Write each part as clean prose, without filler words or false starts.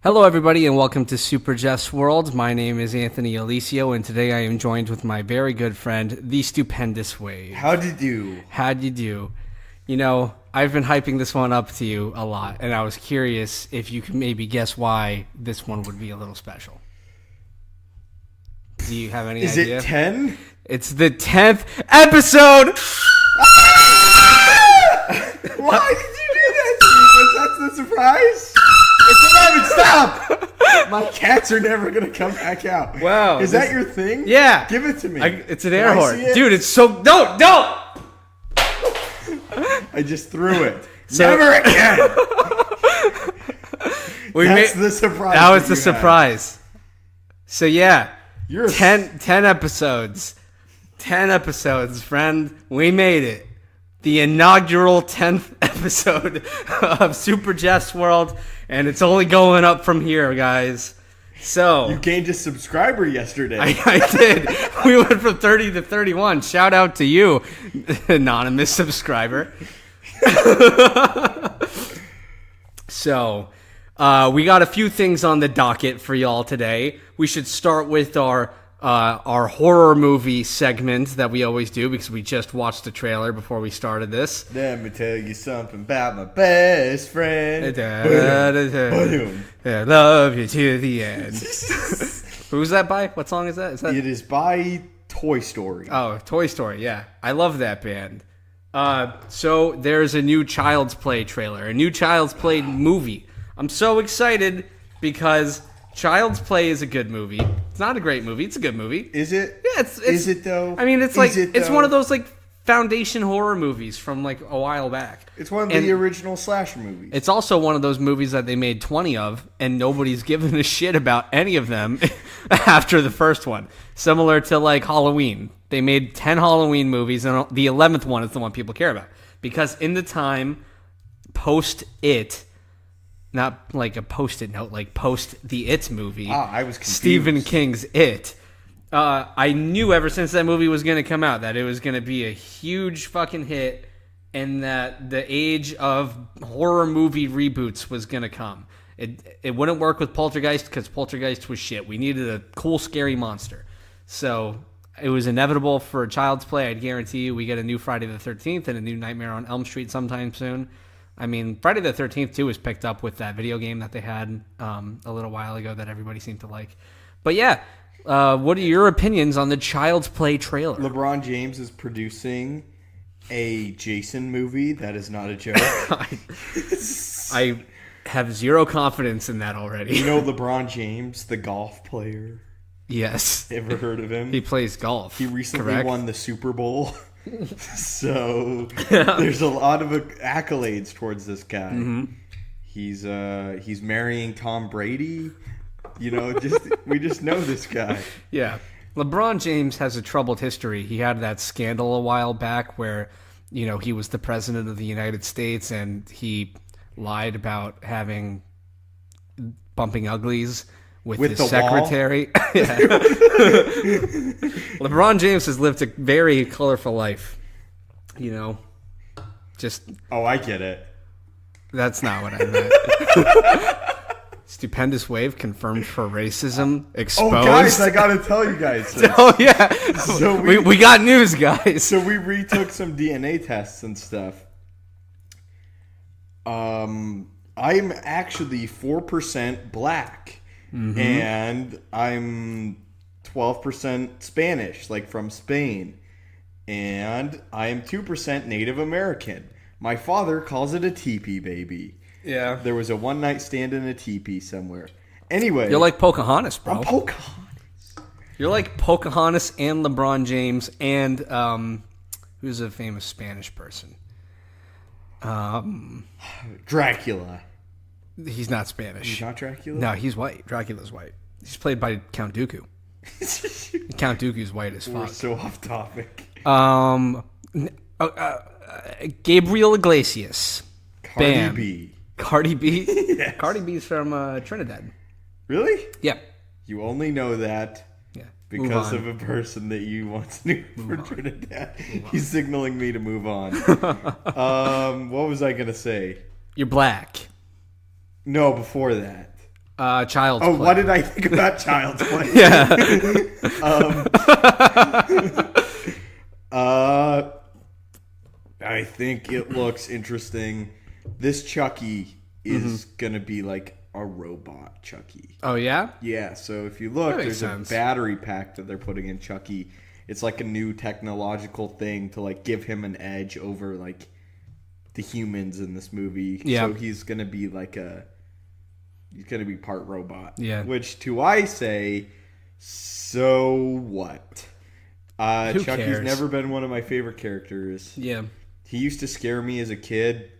Hello, everybody, and welcome to Super Jeff's World. My name is Anthony Alicio, and today I am joined with my very good friend, the stupendous Wave. How'd you do? How'd you do? You know, I've been hyping this one up to you a lot, and I was curious if you could maybe guess why this one would be a little special. Do you have any idea? Is it 10? It's the 10th episode! Why did you do that to me? Was that the surprise? It's 11, stop! My cats are never going to come back out. Wow. Is that your thing? Yeah. Give it to me. It's an air horn. It? Dude, it's so... Don't! I just threw it. So, never again! That's made, the surprise. That was the surprise. So yeah, You're 10 episodes. 10 episodes, friend. We made it. The inaugural 10th episode of Super Jeff's World, and it's only going up from here, guys. So You gained a subscriber yesterday. I did. We went from 30 to 31. Shout out to you, anonymous subscriber. So, we got a few things on the docket for y'all today. We should start with our horror movie segment that we always do because we just watched the trailer before we started this. Let me tell you something about my best friend. I love you to the end. Who's that by? What song is that? It is by Toy Story. Oh, Toy Story, yeah. I love that band. So there's a new Child's Play trailer, a new Child's Play movie. I'm so excited because Child's Play is a good movie. It's not a great movie. It's a good movie. Is it? Yeah, it's Is it though? I mean, it's like it's one of those like foundation horror movies from like a while back. It's one of the original slasher movies. It's also one of those movies that they made 20 of, and nobody's given a shit about any of them after the first one. Similar to like Halloween. They made 10 Halloween movies, and the 11th one is the one people care about. Because in the time post-It, not like a Post-it note, like post the It movie. I was confused. Stephen King's It. I knew ever since that movie was going to come out that it was going to be a huge fucking hit and that the age of horror movie reboots was going to come. It wouldn't work with Poltergeist because Poltergeist was shit. We needed a cool, scary monster. So it was inevitable for Child's Play. I'd guarantee you we get a new Friday the 13th and a new Nightmare on Elm Street sometime soon. I mean, Friday the 13th, too, was picked up with that video game that they had a little while ago that everybody seemed to like. But yeah, what are your opinions on the Child's Play trailer? LeBron James is producing a Jason movie. That is not a joke. I have zero confidence in that already. You know LeBron James, the golf player? Yes. Ever heard of him? He plays golf. He recently correct? won the Super Bowl. So there's a lot of accolades towards this guy. Mm-hmm. He's marrying Tom Brady. You know, we just know this guy. Yeah. LeBron James has a troubled history. He had that scandal a while back where, you know, he was the president of the United States and he lied about having bumping uglies with his secretary. LeBron James has lived a very colorful life. You know, just... Oh, I get it. That's not what I meant. Stupendous Wave confirmed for racism. Exposed. Oh, guys, I gotta tell you guys this. Oh, yeah. So we got news, guys. So we retook some DNA tests and stuff. I'm actually 4% black. Mm-hmm. And I'm 12% Spanish, like from Spain. And I am 2% Native American. My father calls it a teepee baby. Yeah. There was a one-night stand in a teepee somewhere. Anyway. You're like Pocahontas, bro. I'm Pocahontas. You're like Pocahontas and LeBron James and who's a famous Spanish person? Dracula. He's not Spanish. He's not Dracula? No, he's white. Dracula's white. He's played by Count Dooku. Count Dooku's white as fuck. We're so off topic. Gabriel Iglesias. Cardi B. Cardi B? Yes. Cardi B's from Trinidad. Really? Yeah. You only know that because of a person that you once knew from Trinidad. He's signaling me to move on. What was I going to say? You're black. No, before that. Child's Oh, Play. what did I think about Child's Play? Yeah. I think it looks interesting. This Chucky is gonna be like a robot Chucky. Oh, yeah? Yeah, so if you look, That makes there's sense. a battery pack that they're putting in Chucky. It's like a new technological thing to like give him an edge over like the humans in this movie. Yeah. So he's gonna be he's gonna be part robot. Yeah. Which to I say, so what? Who Chucky's cares? never been one of my favorite characters. Yeah. He used to scare me as a kid,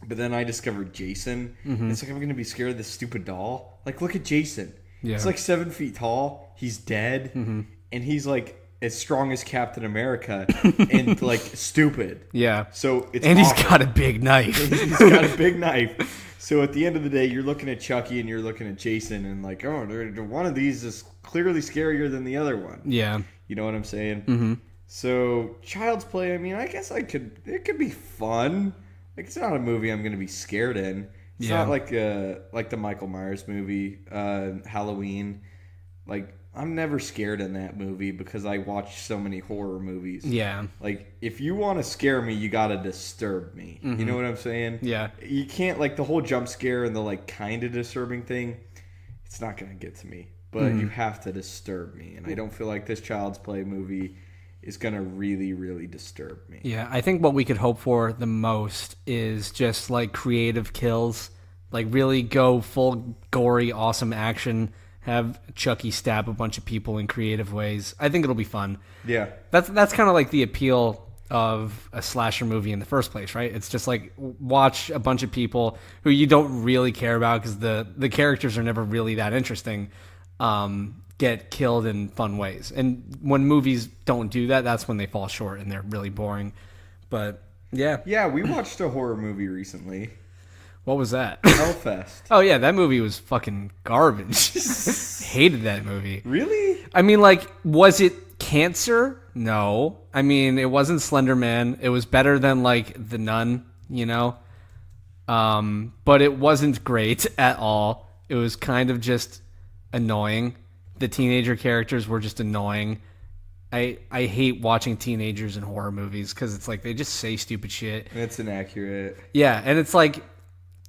but then I discovered Jason. It's like I'm gonna be scared of this stupid doll. Like, look at Jason. Yeah. He's like 7 feet tall. He's dead, and he's like as strong as Captain America, and like stupid. Yeah. So it's And he's awful. got a big knife. He's got a big knife. So at the end of the day, you're looking at Chucky and you're looking at Jason, and like, oh, one of these is clearly scarier than the other one. Yeah. You know what I'm saying? So Child's Play, I mean, I guess it could be fun. Like, it's not a movie I'm going to be scared in. It's not like the Michael Myers movie, Halloween. Like, I'm never scared in that movie because I watch so many horror movies. Yeah. Like, if you want to scare me, you got to disturb me. You know what I'm saying? Yeah. You can't, like, the whole jump scare and the, like, kind of disturbing thing, it's not going to get to me. But you have to disturb me. And I don't feel like this Child's Play movie is going to really, really disturb me. Yeah, I think what we could hope for the most is just like creative kills, like really go full gory, awesome action, have Chucky stab a bunch of people in creative ways. I think it'll be fun. Yeah. That's kind of like the appeal of a slasher movie in the first place, right? It's just like watch a bunch of people who you don't really care about because the characters are never really that interesting. Get killed in fun ways. And when movies don't do that, that's when they fall short and they're really boring. But yeah. Yeah, we watched a horror movie recently. What was that? Hellfest. Oh yeah, that movie was fucking garbage. Hated that movie. Really? I mean, like, was it cancer? No. I mean, it wasn't Slender Man. It was better than like The Nun, you know? But it wasn't great at all. It was kind of just annoying. The teenager characters were just annoying. I hate watching teenagers in horror movies because it's like they just say stupid shit. That's inaccurate. Yeah, and it's like,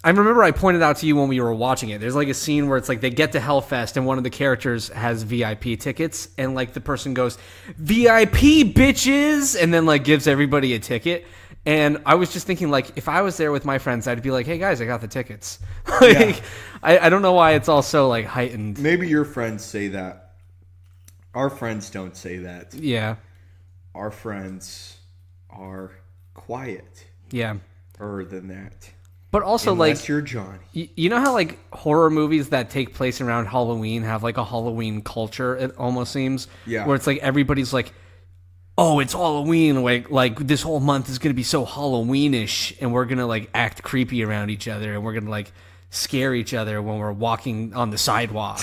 I remember I pointed out to you when we were watching it. There's like a scene where it's like they get to Hellfest and one of the characters has VIP tickets and like the person goes, VIP bitches, and then like gives everybody a ticket. And I was just thinking, like, if I was there with my friends, I'd be like, hey guys, I got the tickets. Like, I don't know why it's all so like heightened. Maybe your friends say that. Our friends don't say that. Yeah. Our friends are quiet. Yeah. Than that. But also, Unless like, you're Johnny. you know how like horror movies that take place around Halloween have like a Halloween culture, it almost seems. Yeah. Where it's like everybody's like, oh, it's Halloween, like this whole month is gonna be so Halloweenish, and we're gonna like act creepy around each other, and we're gonna like scare each other when we're walking on the sidewalk.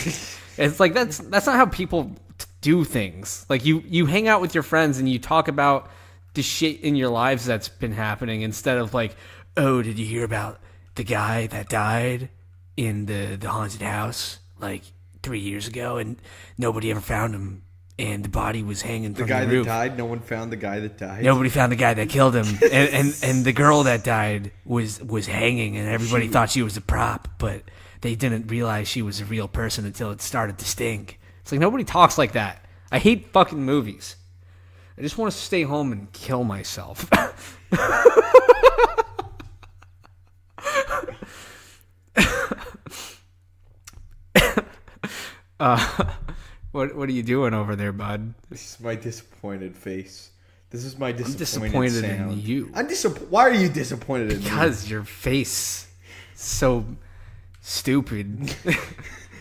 It's like that's not how people do things. Like you hang out with your friends and you talk about the shit in your lives that's been happening instead of like, oh, did you hear about the guy that died in the haunted house like 3 years ago and nobody ever found him? And the body was hanging from the guy roof. that died, no one found the guy that died. Nobody found the guy that killed him. And the girl that died was hanging, and everybody thought she was a prop, but they didn't realize she was a real person until it started to stink. It's like nobody talks like that. I hate fucking movies. I just want to stay home and kill myself. What are you doing over there, bud? This is my disappointed face. This is my disappointed disappointed sound. in you. Why are you disappointed in me? Because your face is so stupid.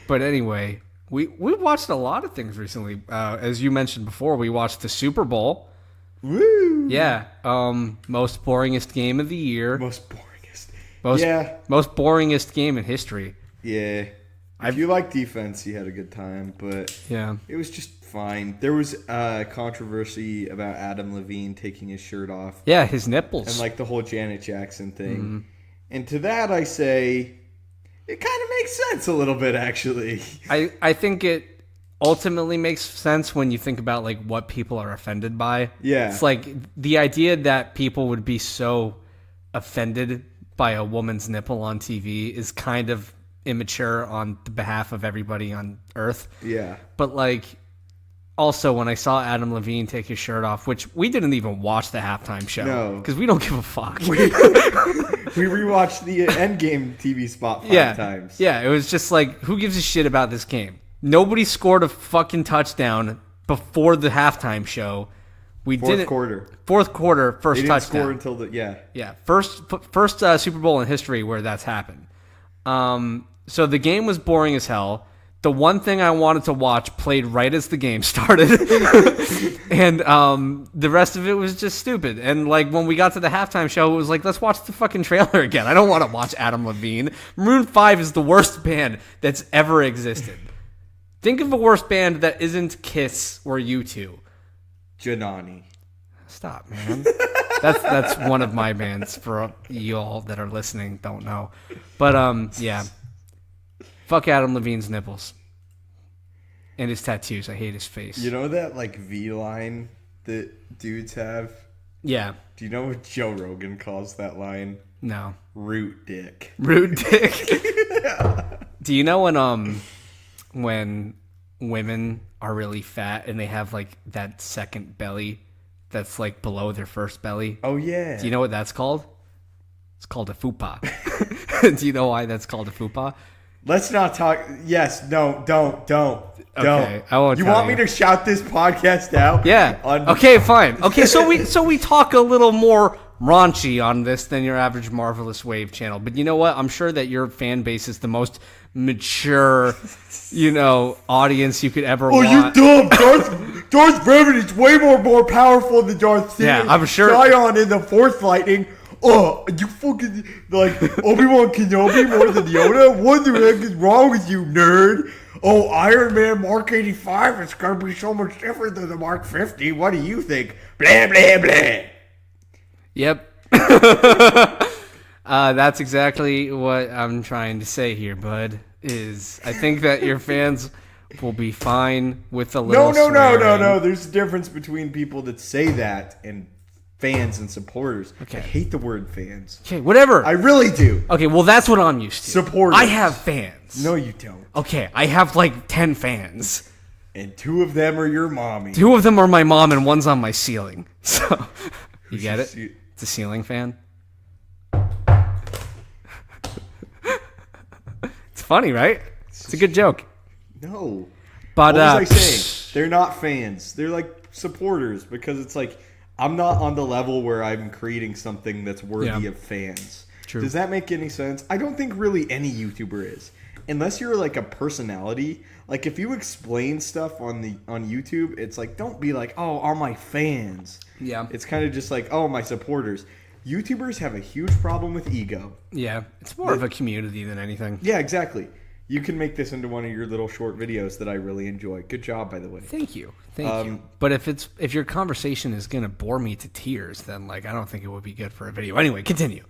But anyway, we watched a lot of things recently. As you mentioned before, we watched the Super Bowl. Woo! Yeah. Most boringest game of the year. Most boringest. Most boringest game in history. Yeah. If you like defense, you had a good time, but yeah, it was just fine. There was controversy about Adam Levine taking his shirt off. Yeah, his nipples. And like the whole Janet Jackson thing. And to that I say, It kind of makes sense a little bit, actually. I think it ultimately makes sense when you think about like what people are offended by. Yeah. It's like the idea that people would be so offended by a woman's nipple on TV is kind of immature on the behalf of everybody on Earth. Yeah. But like, also when I saw Adam Levine take his shirt off, which we didn't even watch the halftime show because we don't give a fuck. We rewatched the Endgame TV spot 5 times. Yeah, it was just like, who gives a shit about this game? Nobody scored a fucking touchdown before the halftime show. Fourth quarter, first they didn't touchdown. score until first Super Bowl in history where that's happened. So the game was boring as hell. The one thing I wanted to watch played right as the game started. And the rest of it was just stupid. And like when we got to the halftime show, it was like, let's watch the fucking trailer again. I don't want to watch Adam Levine. Maroon 5 is the worst band that's ever existed. Think of a worse band that isn't Kiss or U2. Janani. Stop, man. That's one of my bands for y'all that are listening don't know. But yeah. Fuck Adam Levine's nipples. And his tattoos. I hate his face. You know that like V line that dudes have? Yeah. Do you know what Joe Rogan calls that line? No. Root dick. Root dick. Do you know when women are really fat and they have like that second belly that's like below their first belly? Oh yeah. Do you know what that's called? It's called a fupa. Do you know why that's called a fupa? Let's not talk. Yes, no, don't. Okay, I won't. You want me to shout this podcast out? Yeah. Okay, fine. Okay, so we talk a little more raunchy on this than your average Marvelous Wave channel. But you know what? I'm sure that your fan base is the most mature, audience you could ever want. Oh, you dumb! Darth Revan is way more powerful than Darth Sidious. Yeah, I'm sure. Zion in the Force Lightning. Oh, you fucking, like, Obi-Wan Kenobi more than Yoda? What the heck is wrong with you, nerd? Oh, Iron Man Mark 85 is going to be so much different than the Mark 50. What do you think? Blah, blah, blah. Yep. That's exactly what I'm trying to say here, bud, is I think that your fans will be fine with a little No. There's a difference between people that say that and fans and supporters. Okay. I hate the word fans. Okay, whatever. I really do. Okay, well, that's what I'm used to. Supporters. I have fans. No, you don't. Okay, I have like 10 fans. And 2 of them are your mommy. 2 of them are my mom and one's on my ceiling. So, you get it? It's a ceiling fan. It's funny, right? It's a good joke. No. But, what was I saying? They're not fans. They're like supporters because it's like, I'm not on the level where I'm creating something that's worthy of fans. True. Does that make any sense? I don't think really any YouTuber is. Unless you're like a personality. Like if you explain stuff on YouTube, it's like, don't be like, oh, all my fans. Yeah. It's kind of just like, oh, my supporters. YouTubers have a huge problem with ego. Yeah. It's more of a community than anything. Yeah, exactly. You can make this into one of your little short videos that I really enjoy. Good job, by the way. Thank you. Thank you. But if your conversation is going to bore me to tears, then like I don't think it would be good for a video. Anyway, continue.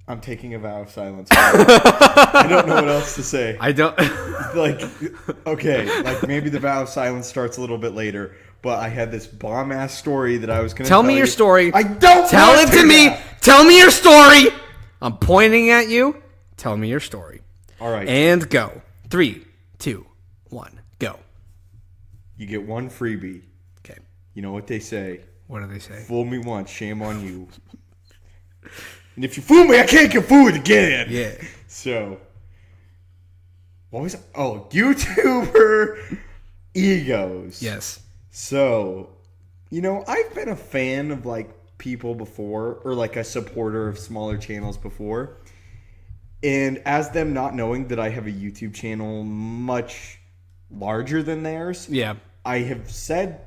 I'm taking a vow of silence. I don't know what else to say. I don't okay, like maybe the vow of silence starts a little bit later, but I had this bomb ass story that I was going to tell me your story. I don't tell it to me. Tell me your story. I'm pointing at you. Tell me your story. All right. And go. 3, 2, 1, go. You get one freebie. Okay. You know what they say? What do they say? Fool me once, shame on you. And if you fool me, I can't get fooled again. Yeah. So, what was it? Oh, YouTuber egos. Yes. So, I've been a fan of like people before, or like a supporter of smaller channels before. And as them not knowing that I have a YouTube channel much larger than theirs, yeah, I have said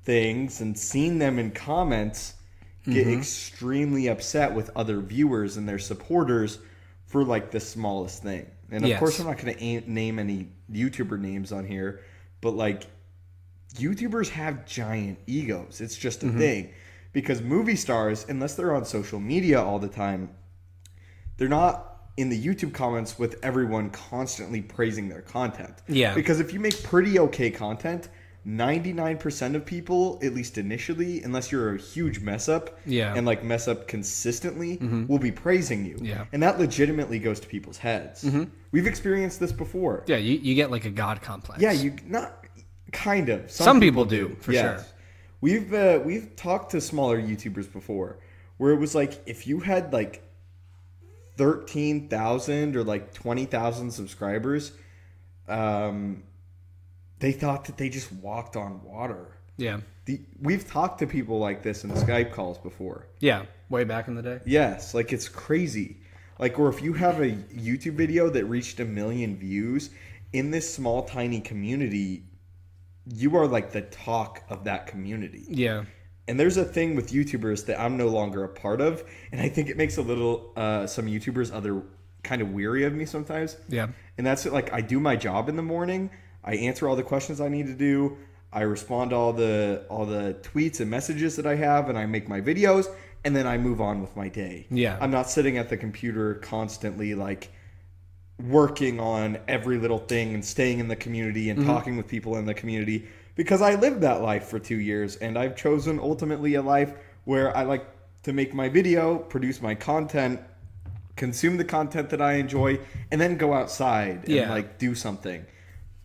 things and seen them in comments get extremely upset with other viewers and their supporters for like the smallest thing. And of course, I'm not going to name any YouTuber names on here, but like YouTubers have giant egos. It's just a thing. Because movie stars, unless they're on social media all the time, they're not in the YouTube comments with everyone constantly praising their content. Yeah. Because if you make pretty okay content, 99% of people, at least initially, unless you're a huge mess up and like mess up consistently, will be praising you. Yeah. And that legitimately goes to people's heads. We've experienced this before. Yeah, you get like a god complex. Yeah, not kind of. Some people do, for sure. We've talked to smaller YouTubers before where it was like if you had like 13,000 or like 20,000 subscribers, they thought that they just walked on water. Yeah. We've talked to people like this in Skype calls before. Yeah, way back in the day. Yes, like it's crazy. Like, or if you have a YouTube video that reached 1 million views in this small, tiny community, you are like the talk of that community. Yeah. And there's a thing with YouTubers that I'm no longer a part of, and I think it makes some YouTubers kind of weary of me sometimes. Yeah. And that's like I do my job in the morning. I answer all the questions I need to do. I respond to all the tweets and messages that I have, and I make my videos, and then I move on with my day. Yeah. I'm not sitting at the computer constantly like working on every little thing and staying in the community and talking with people in the community, because I lived that life for 2 years, and I've chosen ultimately a life where I like to make my video, produce my content, consume the content that I enjoy, and then go outside and like do something.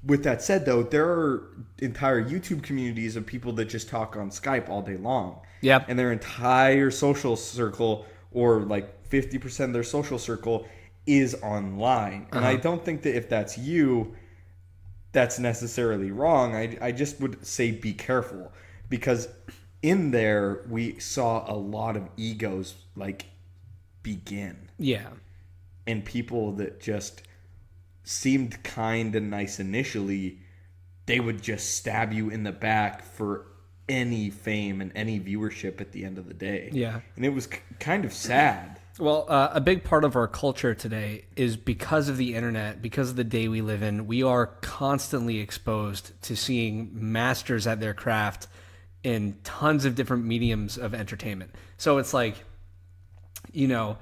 With that said, though, there are entire YouTube communities of people that just talk on Skype all day long. Yep. And their entire social circle, or like 50% of their social circle, is online. And I don't think that if that's you, that's necessarily wrong. I just would say be careful, because in there we saw a lot of egos like begin. Yeah. And people that just seemed kind and nice initially, they would just stab you in the back for any fame and any viewership at the end of the day. Yeah. And it was kind of sad. Well, a big part of our culture today is because of the internet, because of the day we live in, we are constantly exposed to seeing masters at their craft in tons of different mediums of entertainment. So it's like, you know,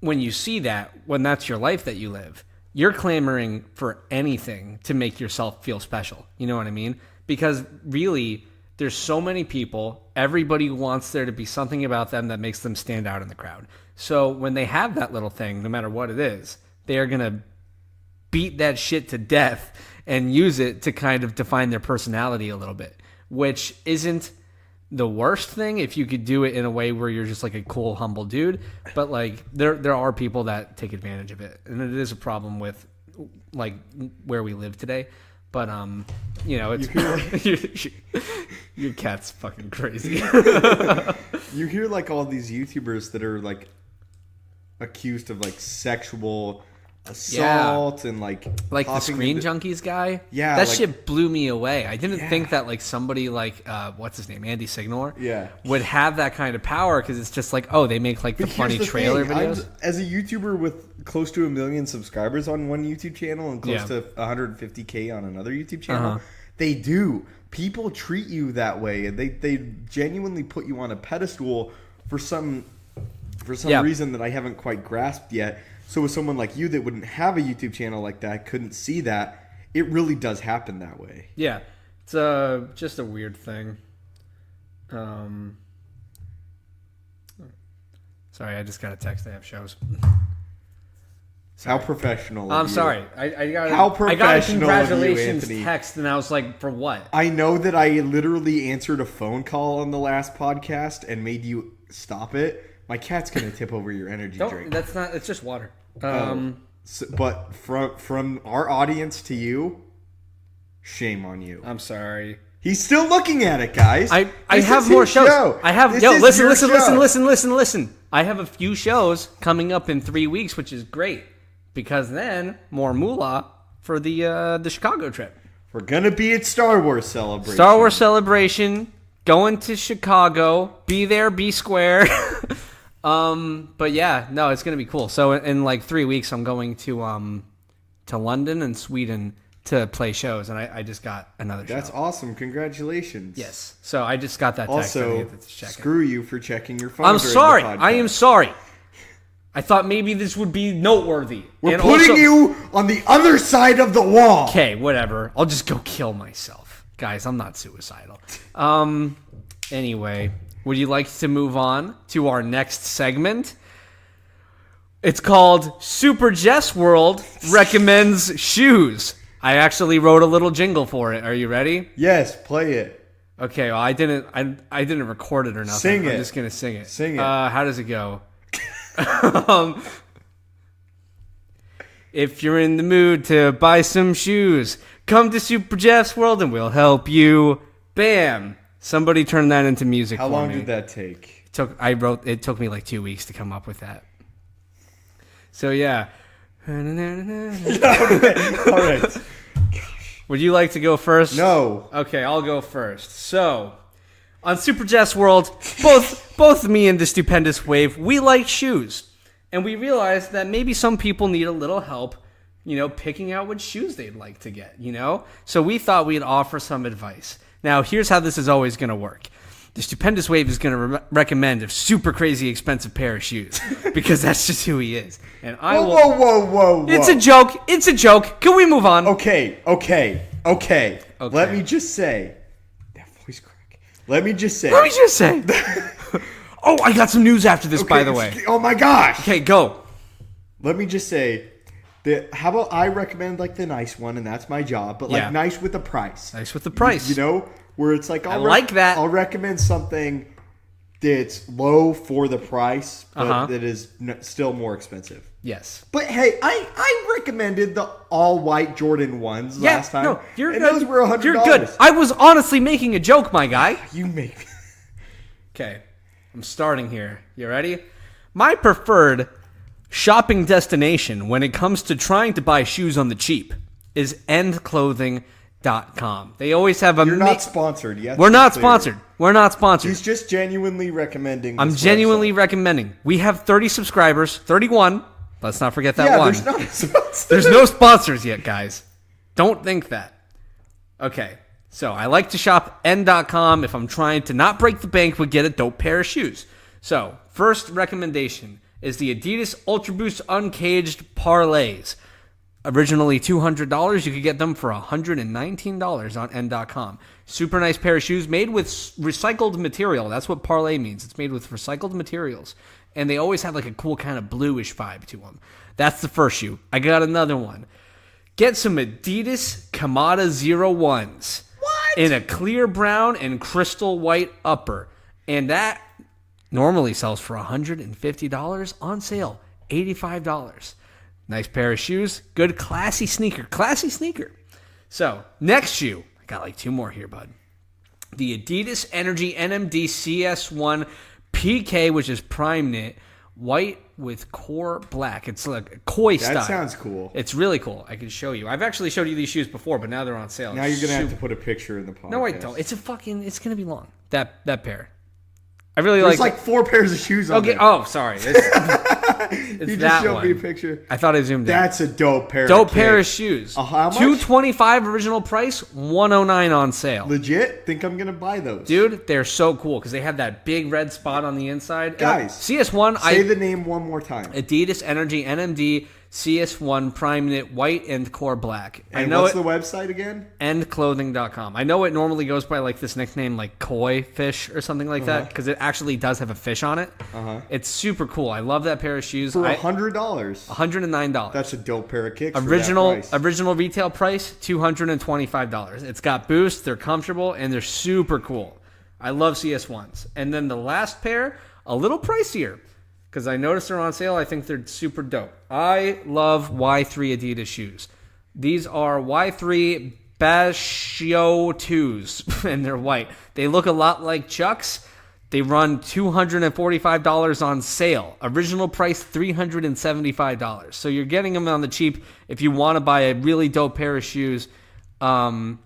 when you see that, when that's your life that you live, you're clamoring for anything to make yourself feel special. You know what I mean? Because really, there's so many people, everybody wants there to be something about them that makes them stand out in the crowd. So when they have that little thing, no matter what it is, they are going to beat that shit to death and use it to kind of define their personality a little bit, which isn't the worst thing if you could do it in a way where you're just like a cool, humble dude. But like there are people that take advantage of it, and it is a problem with like where we live today. But you know, it's your cat's fucking crazy. You hear like all these YouTubers that are like accused of like sexual assault and like the Screen Junkies guy. Yeah, that like, shit blew me away. I didn't think that like somebody like what's his name, Andy Signor, would have that kind of power, because it's just like, oh, they make like the funny trailer videos. As a YouTuber with close to 1 million subscribers on one YouTube channel and close to 150K on another YouTube channel, they do. People treat you that way, and they genuinely put you on a pedestal for some reason that I haven't quite grasped yet. So with someone like you that wouldn't have a YouTube channel like that, couldn't see that, it really does happen that way. Yeah, it's just a weird thing. Sorry, I just got a text. I have shows. How professional of I'm you. Sorry. I got a congratulations text, and I was like, for what? I know that I literally answered a phone call on the last podcast and made you stop it. My cat's going to tip over your energy drink. That's not... It's just water. But from our audience to you, shame on you. I'm sorry. He's still looking at it, guys. I have more shows. Show. I have... Listen. I have a few shows coming up in 3 weeks, which is great. Because then, more moolah for the Chicago trip. We're going to be at Star Wars Celebration. Star Wars Celebration. Going to Chicago. Be there, be square. But yeah, no, it's going to be cool. So in like 3 weeks, I'm going to London and Sweden to play shows. And I just got another show. That's awesome. Congratulations. Yes. So I just got that text. Also, screw you for checking your phone. I'm sorry. I am sorry. I thought maybe this would be noteworthy. We're putting you on the other side of the wall. Okay, whatever. I'll just go kill myself. Guys, I'm not suicidal. Anyway, would you like to move on to our next segment? It's called Super Jess World Recommends Shoes. I actually wrote a little jingle for it. Are you ready? Yes, play it. Okay, well, I didn't record it or nothing. Sing it. I'm just gonna sing it. Sing it. How does it go? If you're in the mood to buy some shoes, come to Super Jeff's World and we'll help you. Bam! Somebody turn that into music. How for long me. did that take? It took me like 2 weeks to come up with that. So yeah. All right. Would you like to go first? No. Okay, I'll go first. So, on Super Jess World, both me and the stupendous Wave, we like shoes. And we realized that maybe some people need a little help, picking out what shoes they'd like to get, So we thought we'd offer some advice. Now, here's how this is always going to work. The stupendous Wave is going to recommend a super crazy expensive pair of shoes because that's just who he is. And I will. Whoa. It's a joke. It's a joke. Can we move on? Okay. Let me just say. That voice crack. Let me just say. Oh, I got some news after this, by the way. Oh my gosh. Okay, go. Let me just say that. How about I recommend like the nice one, and that's my job, but like nice with the price. Nice with the price. Where it's like I like that. I'll recommend something that's low for the price, but that is still more expensive. Yes. But hey, I recommended the all white Jordan 1s last time. No, you're and good. Those were $100. You're good. I was honestly making a joke, my guy. You make me. Okay, I'm starting here. You ready? My preferred shopping destination when it comes to trying to buy shoes on the cheap is endclothing.com. They always have a... You're not sponsored yet. We're not sponsored. We're not sponsored. He's just genuinely recommending. I'm genuinely recommending. We have 30 subscribers. 31. Let's not forget that one. There's not a sponsor. There's no sponsors yet, guys. Don't think that. Okay. So I like to shop N.com if I'm trying to not break the bank but get a dope pair of shoes. So first recommendation is the Adidas Ultra Boost Uncaged Parlays. Originally $200, you could get them for $119 on N.com. Super nice pair of shoes made with recycled material. That's what parlay means. It's made with recycled materials. And they always have like a cool kind of bluish vibe to them. That's the first shoe. I got another one. Get some Adidas Kamada 01s. What? In a clear brown and crystal white upper. And that normally sells for $150 on sale. $85. Nice pair of shoes. Good classy sneaker. Classy sneaker. So, next shoe. I got like 2 more here, bud. The Adidas Energy NMD CS1 PK, which is prime knit, white with core black. It's like a koi style. That sounds cool. It's really cool. I can show you. I've actually showed you these shoes before, but now they're on sale. Now you're going to have to put a picture in the podcast. No, I don't. It's going to be long. That pair. I really There's like 4 pairs of shoes on there. Oh, sorry. It's you that just showed one. me a picture. I thought I zoomed in. That's a dope pair. Pair of shoes. How much? $225 original price, $109 on sale. Legit? Think I'm gonna buy those, dude. They're so cool because they have that big red spot on the inside. Guys, CS1. Say the name one more time. Adidas Energy NMD CS1 Prime Knit White and Core Black. And what's the website again? Endclothing.com. I know it normally goes by like this nickname like koi fish or something like that because it actually does have a fish on it. It's super cool. I love that pair of shoes. For $100. $109. That's a dope pair of kicks. Original retail price $225. It's got boost. They're comfortable and they're super cool. I love CS1s. And then the last pair, a little pricier. Because I noticed they're on sale. I think they're super dope. I love Y3 Adidas shoes. These are Y3 Bascio 2s, and they're white. They look a lot like Chucks. They run $245 on sale. Original price $375. So you're getting them on the cheap if you want to buy a really dope pair of shoes, but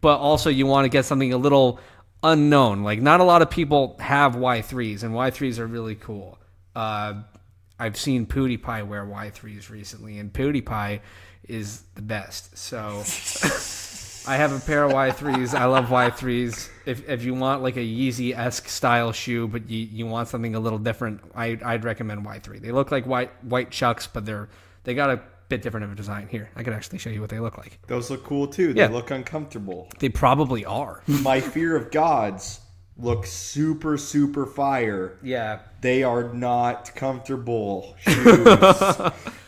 also you want to get something a little unknown. Like not a lot of people have Y3s, and Y3s are really cool. I've seen PewDiePie wear Y3s recently, and PewDiePie is the best. So I have a pair of Y3s. I love Y3s. If you want like a Yeezy-esque style shoe, but you want something a little different, I'd recommend Y3. They look like white Chucks, but they got a bit different of a design. Here, I could actually show you what they look like. Those look cool too. They look uncomfortable. They probably are. My Fear of Gods look super, super fire. Yeah. They are not comfortable shoes.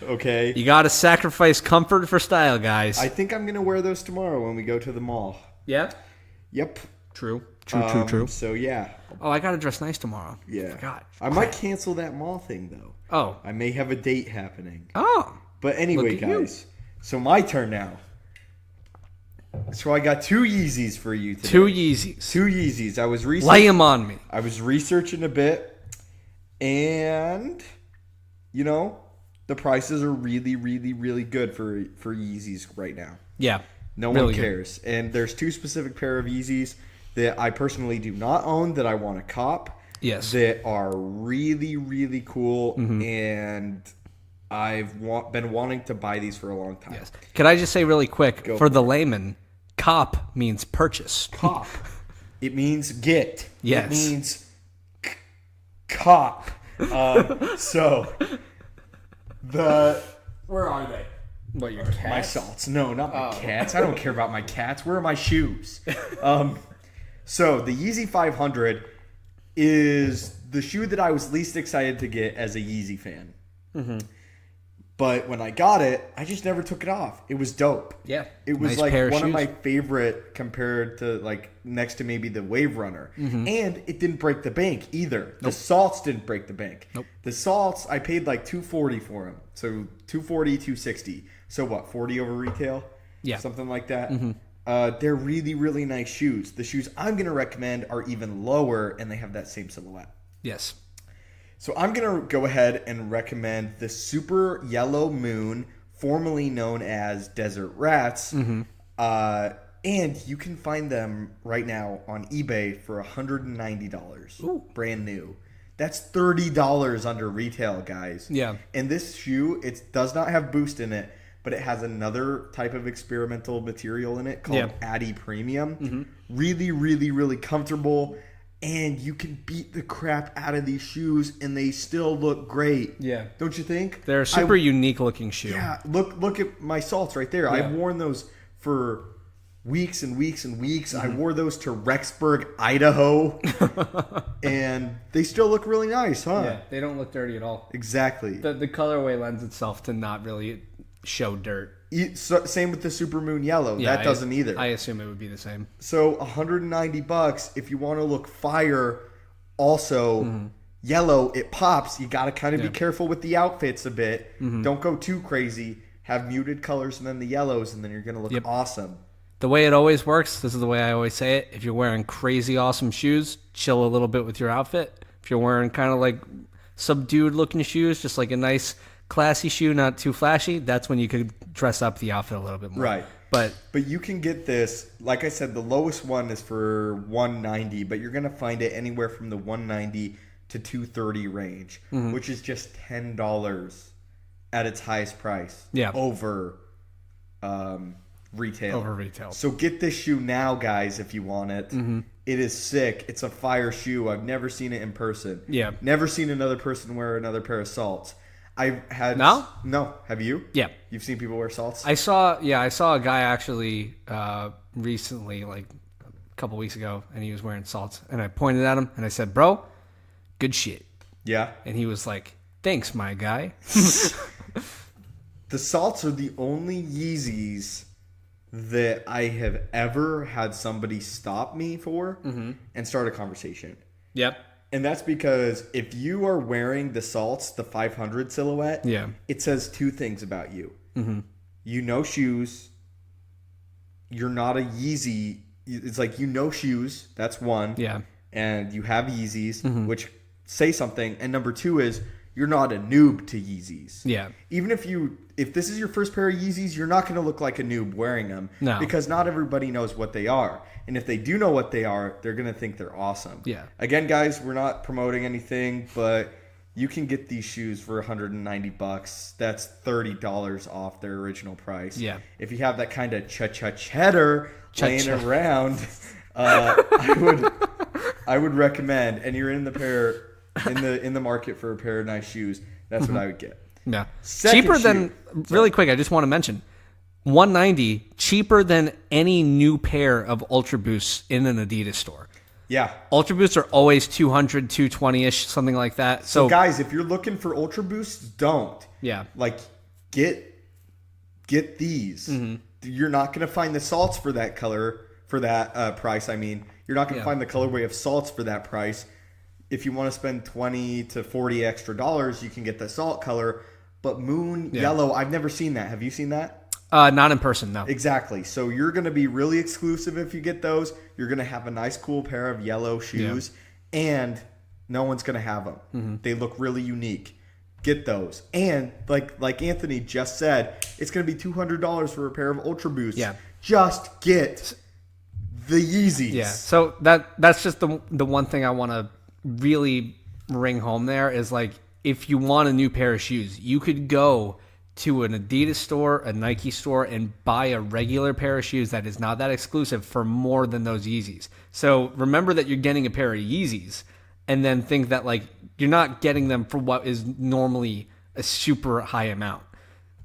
Okay? You got to sacrifice comfort for style, guys. I think I'm going to wear those tomorrow when we go to the mall. Yeah? Yep. True. So, yeah. Oh, I got to dress nice tomorrow. Yeah. God. I might cancel that mall thing, though. Oh. I may have a date happening. Oh. But anyway, guys. So, my turn now. So I got 2 Yeezys for you today. 2 Yeezys. 2 Yeezys. I was researching. Lay them on me. I was researching a bit, and the prices are really, really, really good for Yeezys right now. Yeah. No really one cares. Good. And there's 2 specific pair of Yeezys that I personally do not own that I want to cop. Yes. That are really, really cool, and I've been wanting to buy these for a long time. Yes. Could I just say really quick, for the layman, cop means purchase. Cop. It means get. Yes. It means cop. So, where are they? What, your cats? My salts. No, not my cats. I don't care about my cats. Where are my shoes? So, the Yeezy 500 is the shoe that I was least excited to get as a Yeezy fan. Mm-hmm. But when I got it, I just never took it off. It was dope. Yeah. It was nice like pair of one shoes. of my favorite compared to like next to maybe the Wave Runner. Mm-hmm. And it didn't break the bank either. Nope. The salts didn't break the bank. Nope. The salts, I paid like $240 for them. So $240, $260. So what, 40 over retail? Yeah. Something like that. Mm-hmm. They're really, really nice shoes. The shoes I'm going to recommend are even lower and they have that same silhouette. Yes. So I'm going to go ahead and recommend the Super Yellow Moon, formerly known as Desert Rats. Mm-hmm. And you can find them right now on eBay for $190. Ooh. Brand new. That's $30 under retail, guys. Yeah. And this shoe, it does not have Boost in it, but it has another type of experimental material in it called Addy Premium. Mm-hmm. Really, really, really comfortable. And you can beat the crap out of these shoes, and they still look great. Yeah, don't you think? They're a super unique looking shoe. Yeah, look at my salts right there. Yeah. I've worn those for weeks and weeks and weeks. Mm-hmm. I wore those to Rexburg, Idaho, and they still look really nice, huh? Yeah, they don't look dirty at all. Exactly. The colorway lends itself to not really show dirt. Same with the Supermoon Yellow. Yeah, that doesn't either. I assume it would be the same. So $190 if you want to look fire. Also, yellow, it pops. You got to kind of be careful with the outfits a bit. Mm-hmm. Don't go too crazy. Have muted colors and then the yellows, and then you're going to look awesome. The way it always works, this is the way I always say it. If you're wearing crazy awesome shoes, chill a little bit with your outfit. If you're wearing kind of like subdued looking shoes, just like a nice classy shoe, not too flashy, that's when you could dress up the outfit a little bit more. Right. But you can get this, like I said, the lowest one is for $190, but you're going to find it anywhere from the $190 to $230 range, which is just $10 at its highest price over retail. Over retail. So get this shoe now, guys, if you want it. Mm-hmm. It is sick. It's a fire shoe. I've never seen it in person. Yeah. Never seen another person wear another pair of salts. I've had no. Have you? Yeah. You've seen people wear salts? I saw a guy actually recently, like a couple weeks ago, and he was wearing salts. And I pointed at him and I said, "Bro, good shit." Yeah. And he was like, "Thanks, my guy." The salts are the only Yeezys that I have ever had somebody stop me for and start a conversation. Yep. And that's because if you are wearing the salts, the 500 silhouette, it says 2 things about you. Mm-hmm. You know shoes. You're not a Yeezy. It's like you know shoes. That's one. Yeah. And you have Yeezys, which say something. And number 2 is you're not a noob to Yeezys. Yeah. Even if this is your first pair of Yeezys, you're not going to look like a noob wearing them. No. Because not everybody knows what they are. And if they do know what they are, they're going to think they're awesome. Yeah. Again, guys, we're not promoting anything, but you can get these shoes for $190. That's $30 off their original price. Yeah. If you have that kind of cheddar laying around, I would recommend, and you're in the market for a pair of nice shoes, that's what I would get. Yeah. Second cheaper shoe. than, really quick, I just want to mention, $190, cheaper than any new pair of Ultra Boosts in an Adidas store. Yeah. Ultra Boosts are always $200, $220-ish, something like that. So guys, if you're looking for Ultra Boosts, don't. Yeah. Like, get these. Mm-hmm. You're not going to find the salts for that color, for that price. I mean, you're not going to find the colorway of salts for that price. If you want to spend $20 to $40 extra dollars, you can get the salt color. But moon yellow, I've never seen that. Have you seen that? Not in person, no. Exactly. So you're going to be really exclusive if you get those. You're going to have a nice, cool pair of yellow shoes, and no one's going to have them. Mm-hmm. They look really unique. Get those. And like Anthony just said, it's going to be $200 for a pair of Ultra Boosts. Yeah. Just get the Yeezys. Yeah. So that's just the one thing I want to really ring home there is, like, if you want a new pair of shoes, you could go to an Adidas store, a Nike store, and buy a regular pair of shoes that is not that exclusive for more than those Yeezys. So remember that you're getting a pair of Yeezys, and then think that, like, you're not getting them for what is normally a super high amount.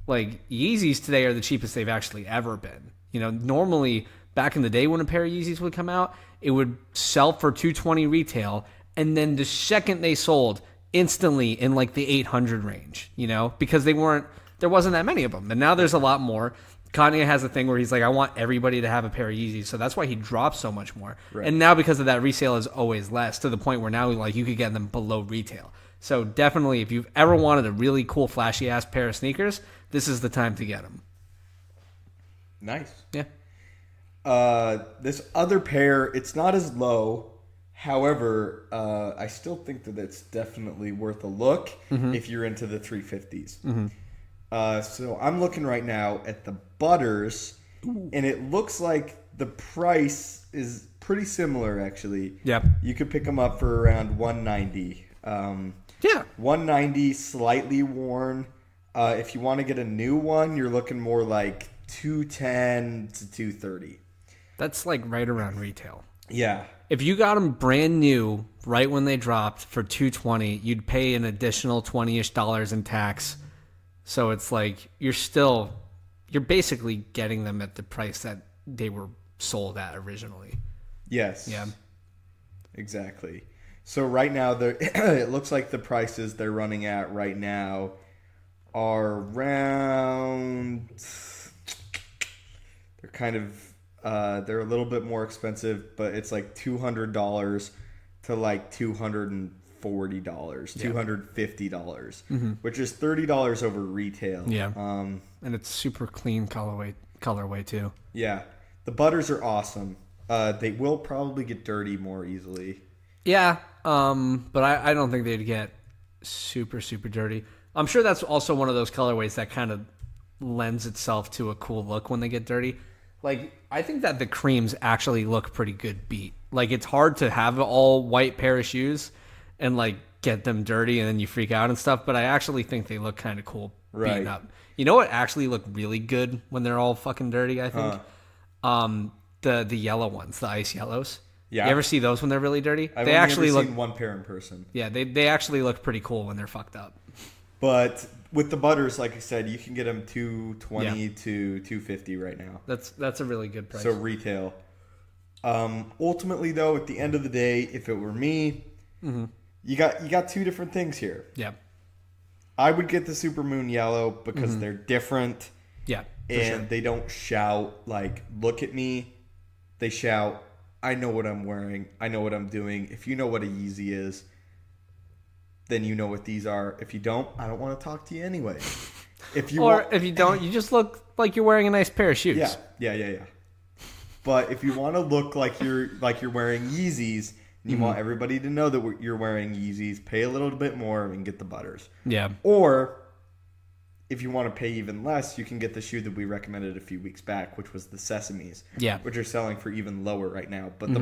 Like, Yeezys today are the cheapest they've actually ever been. You know, normally back in the day when a pair of Yeezys would come out, it would sell for $220 retail, and then the second they sold, instantly in like the 800 range, you know, because there wasn't that many of them. And now there's a lot more. Kanye has a thing where he's like, I want everybody to have a pair of Yeezys. So that's why he drops so much more. Right. And now because of that, resale is always less, to the point where now, like, you could get them below retail. So definitely, if you've ever wanted a really cool, flashy ass pair of sneakers, this is the time to get them. Nice. Yeah. This other pair, it's not as low. However, I still think that it's definitely worth a look if you're into the 350s. Mm-hmm. So I'm looking right now at the Butters, and it looks like the price is pretty similar, actually. Yep. You could pick them up for around $190. $190, slightly worn. If you want to get a new one, you're looking more like $210 to $230. That's like right around retail. Yeah. If you got them brand new right when they dropped for $220, you'd pay an additional $20-ish in tax. So it's like you're basically getting them at the price that they were sold at originally. Yes. Yeah. Exactly. So right now, it looks like the prices they're running at right now are around. They're kind of. They're a little bit more expensive, but it's like $200 to like $240, $250, which is $30 over retail. Yeah. And it's super clean colorway too. Yeah. The Butters are awesome. They will probably get dirty more easily. Yeah. But I don't think they'd get super, super dirty. I'm sure that's also one of those colorways that kind of lends itself to a cool look when they get dirty. Like, I think that the creams actually look pretty good beat. Like, it's hard to have an all white pair of shoes and, like, get them dirty and then you freak out and stuff, but I actually think they look kind of cool beaten up. You know what actually look really good when they're all fucking dirty, I think? The yellow ones, the ice yellows. Yeah. You ever see those when they're really dirty? I've only seen one pair in person. Yeah, they actually look pretty cool when they're fucked up. But with the Butters, like I said, you can get them $220 to $250 right now. That's a really good price. So retail. Ultimately, though, at the end of the day, if it were me, you got two different things here. Yeah. I would get the Supermoon Yellow because they're different. Yeah. And they don't shout like, look at me. They shout, I know what I'm wearing. I know what I'm doing. If you know what a Yeezy is, then you know what these are. If you don't, I don't want to talk to you anyway. If you don't, you just look like you're wearing a nice pair of shoes. Yeah. But if you want to look like you're wearing Yeezys, and you want everybody to know that you're wearing Yeezys, pay a little bit more and get the Butters. Yeah. Or if you want to pay even less, you can get the shoe that we recommended a few weeks back, which was the Sesames. Yeah. Which are selling for even lower right now. But the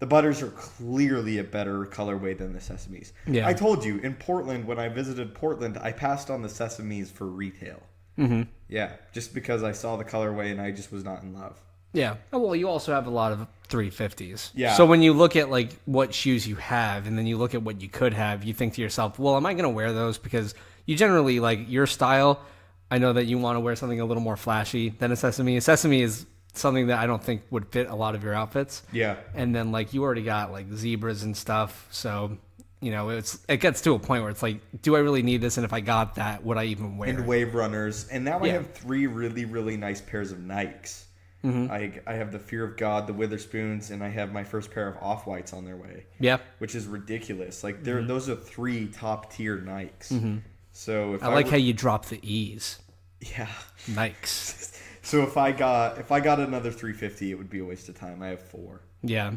The butters are clearly a better colorway than the sesames. Yeah. I told you, in Portland, when I visited Portland, I passed on the sesames for retail. Mm-hmm. Yeah, just because I saw the colorway and I just was not in love. Yeah. Oh, well, you also have a lot of 350s. Yeah. So when you look at like what shoes you have and then you look at what you could have, you think to yourself, well, am I going to wear those? Because you generally, like your style, I know that you want to wear something a little more flashy than a sesame. A sesame is something that I don't think would fit a lot of your outfits. Yeah. And then like you already got like zebras and stuff. So, you know, it gets to a point where it's like, do I really need this? And if I got that, would I even wear it? And wave runners. And now I have 3 really, really nice pairs of Nikes. Mm-hmm. I have the Fear of God, the Witherspoons, and I have my first pair of Off-Whites on their way. Yeah. Which is ridiculous. Like those are 3 top tier Nikes. Mm-hmm. So if I like how you drop the E's. Yeah. Nikes. So if I got another 350, it would be a waste of time. I have 4. Yeah.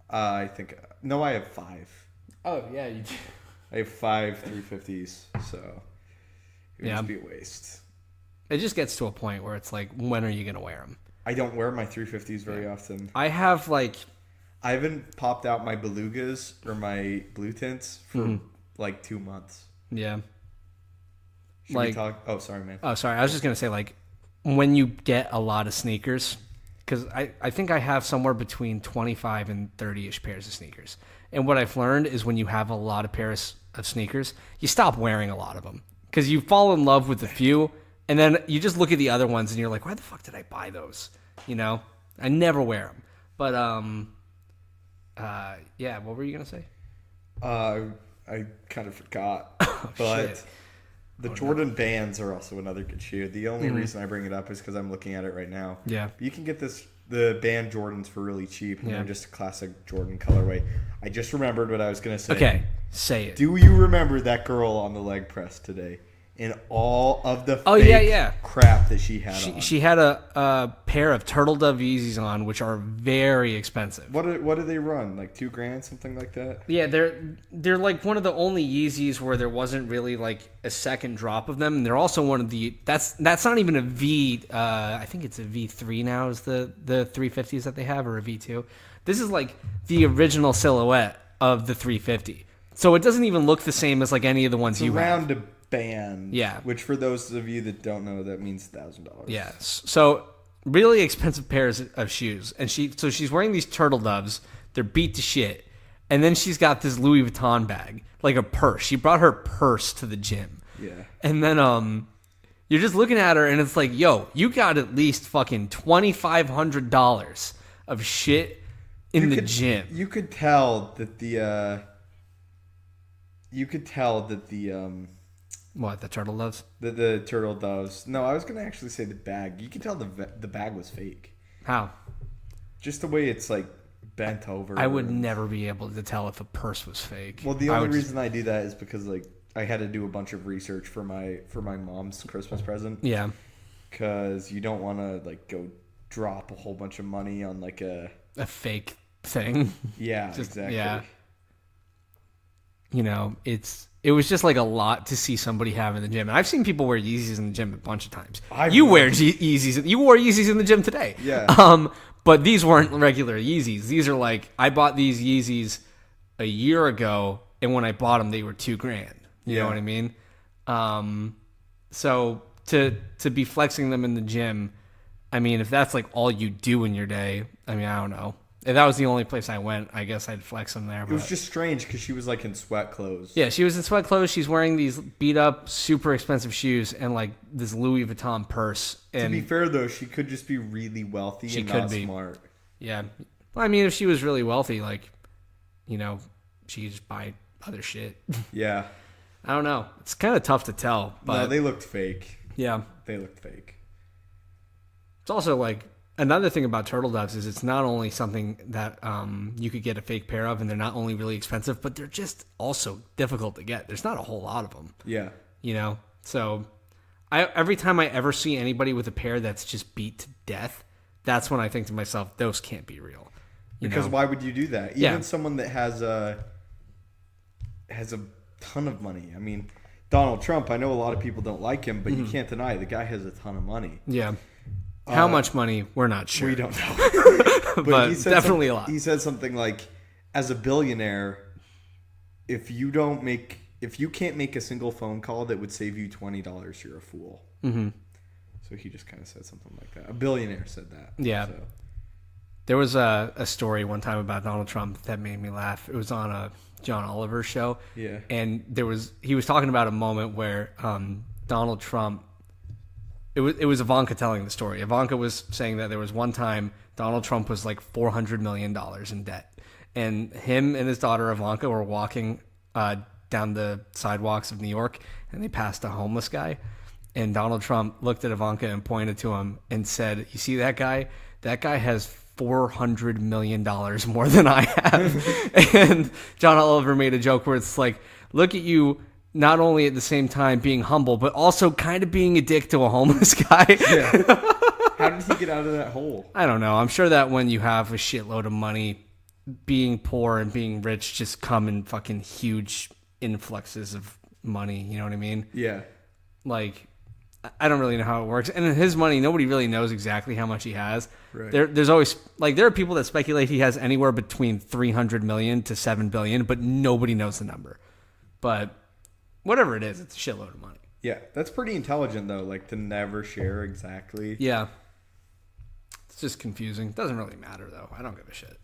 I have 5. Oh yeah, you do. I have 5 350s, so it would just be a waste. It just gets to a point where it's like, when are you gonna wear them? I don't wear my 350s very often. I have like, I haven't popped out my belugas or my blue tints for like 2 months. Yeah. Should we talk? Oh, sorry, man. Oh, sorry. I was just gonna say, like, when you get a lot of sneakers, because I think I have somewhere between 25 and 30-ish pairs of sneakers. And what I've learned is when you have a lot of pairs of sneakers, you stop wearing a lot of them because you fall in love with a few. And then you just look at the other ones and you're like, why the fuck did I buy those? You know, I never wear them. But, yeah, what were you going to say? I kind of forgot. Oh, but shit. The Jordan Bands are also another good shoe. The only reason I bring it up is because I'm looking at it right now. Yeah. You can get the Band Jordans for really cheap. And they're just a classic Jordan colorway. I just remembered what I was going to say. Okay, say it. Do you remember that girl on the leg press today? In all of the crap that she had on. She had a pair of Turtle Dove Yeezys on, which are very expensive. What do they run? Like $2,000, something like that? Yeah, they're like one of the only Yeezys where there wasn't really like a second drop of them. And they're also one of the that's not even a V. I think it's a V3 now is the 350s that they have, or a V2. This is like the original silhouette of the 350. So it doesn't even look the same as like any of the ones you have. Band, which for those of you that don't know, that means $1,000. Yes, so really expensive pairs of shoes, and she's wearing these turtle doves. They're beat to shit, and then she's got this Louis Vuitton bag, like a purse. She brought her purse to the gym. Yeah, and then you're just looking at her, and it's like, yo, you got at least fucking $2,500 of shit in the gym. You could tell that the What, the turtle doves? The turtle doves. No, I was going to actually say the bag. You could tell the bag was fake. How? Just the way it's like bent over. I would never be able to tell if a purse was fake. Well, the only reason I do that is because like I had to do a bunch of research for my mom's Christmas present. Yeah. Because you don't want to like go drop a whole bunch of money on like a fake thing. Yeah, exactly. Yeah. You know, it was just like a lot to see somebody have in the gym. And I've seen people wear Yeezys in the gym a bunch of times. You wear Yeezys. You wore Yeezys in the gym today. Yeah. But these weren't regular Yeezys. These are like, I bought these Yeezys a year ago, and when I bought them, they were $2,000. You know what I mean? So to be flexing them in the gym, I mean, if that's like all you do in your day, I mean, I don't know. If that was the only place I went, I guess I'd flex them there. It was just strange because she was like in sweat clothes. Yeah, she was in sweat clothes. She's wearing these beat up, super expensive shoes and like this Louis Vuitton purse. And to be fair though, she could just be really wealthy and not smart. Yeah. Well, I mean, if she was really wealthy, like, you know, she could just buy other shit. Yeah. I don't know. It's kind of tough to tell. But no, they looked fake. Yeah. They looked fake. It's also like, another thing about turtle doves is it's not only something that you could get a fake pair of, and they're not only really expensive, but they're just also difficult to get. There's not a whole lot of them. Yeah. You know? So every time I ever see anybody with a pair that's just beat to death, that's when I think to myself, those can't be real. Because why would you do that? Even someone that has a ton of money. I mean, Donald Trump, I know a lot of people don't like him, but you can't deny the guy has a ton of money. Yeah. How much money? We're not sure. We don't know. but definitely a lot. He said something like, as a billionaire, if you can't make a single phone call that would save you $20, you're a fool. Mm-hmm. So he just kind of said something like that. A billionaire said that. Yeah. So. There was a story one time about Donald Trump that made me laugh. It was on a John Oliver show. Yeah. And he was talking about a moment where Donald Trump, it was Ivanka telling the story. Ivanka was saying that there was one time Donald Trump was like $400 million in debt. And him and his daughter Ivanka were walking down the sidewalks of New York, and they passed a homeless guy. And Donald Trump looked at Ivanka and pointed to him and said, "You see that guy? That guy has $400 million more than I have." And John Oliver made a joke where it's like, look at you not only at the same time being humble, but also kind of being a dick to a homeless guy. Yeah. How did he get out of that hole? I don't know. I'm sure that when you have a shitload of money, being poor and being rich just come in fucking huge influxes of money. You know what I mean? Yeah. Like, I don't really know how it works. And in his money, nobody really knows exactly how much he has. Right. There's always, like, there are people that speculate he has anywhere between 300 million to 7 billion, but nobody knows the number. But whatever it is, it's a shitload of money. Yeah, that's pretty intelligent though, like to never share exactly. Yeah. It's just confusing. Doesn't really matter though. I don't give a shit.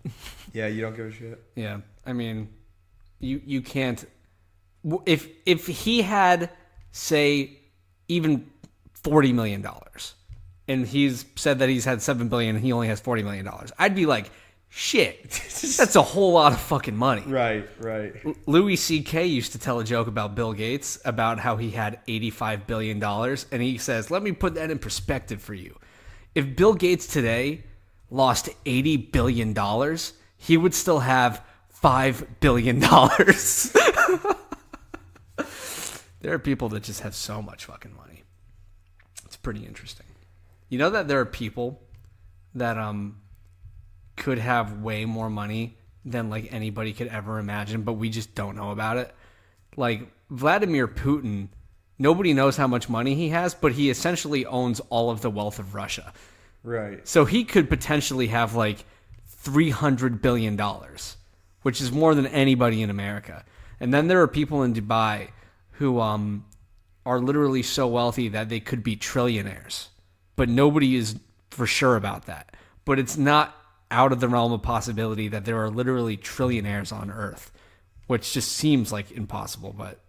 Yeah, you don't give a shit? Yeah. I mean, you can't, if he had, say, even $40 million and he's said that he's had 7 billion and he only has $40 million, I'd be like, shit, that's a whole lot of fucking money. Right. Louis C.K. used to tell a joke about Bill Gates about how he had $85 billion. And he says, let me put that in perspective for you. If Bill Gates today lost $80 billion, he would still have $5 billion. There are people that just have so much fucking money. It's pretty interesting. You know that there are people that could have way more money than like anybody could ever imagine, but we just don't know about it. Like Vladimir Putin, nobody knows how much money he has, but he essentially owns all of the wealth of Russia. Right. So he could potentially have like $300 billion, which is more than anybody in America. And then there are people in Dubai who are literally so wealthy that they could be trillionaires, but nobody is for sure about that. But it's not out of the realm of possibility that there are literally trillionaires on Earth, which just seems like impossible, but